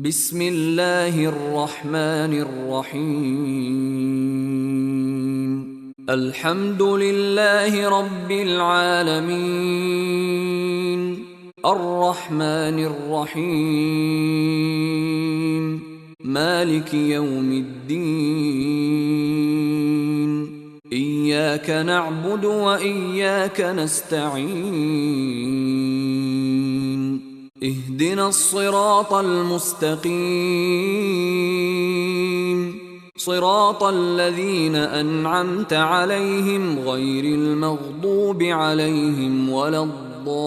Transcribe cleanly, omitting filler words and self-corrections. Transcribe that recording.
بسم الله الرحمن الرحيم. الحمد لله رب العالمين، الرحمن الرحيم، مالك يوم الدين. إياك نعبد وإياك نستعين. اهدنا الصراط المستقيم، صراط الذين أنعمت عليهم غير المغضوب عليهم ولا الضالين.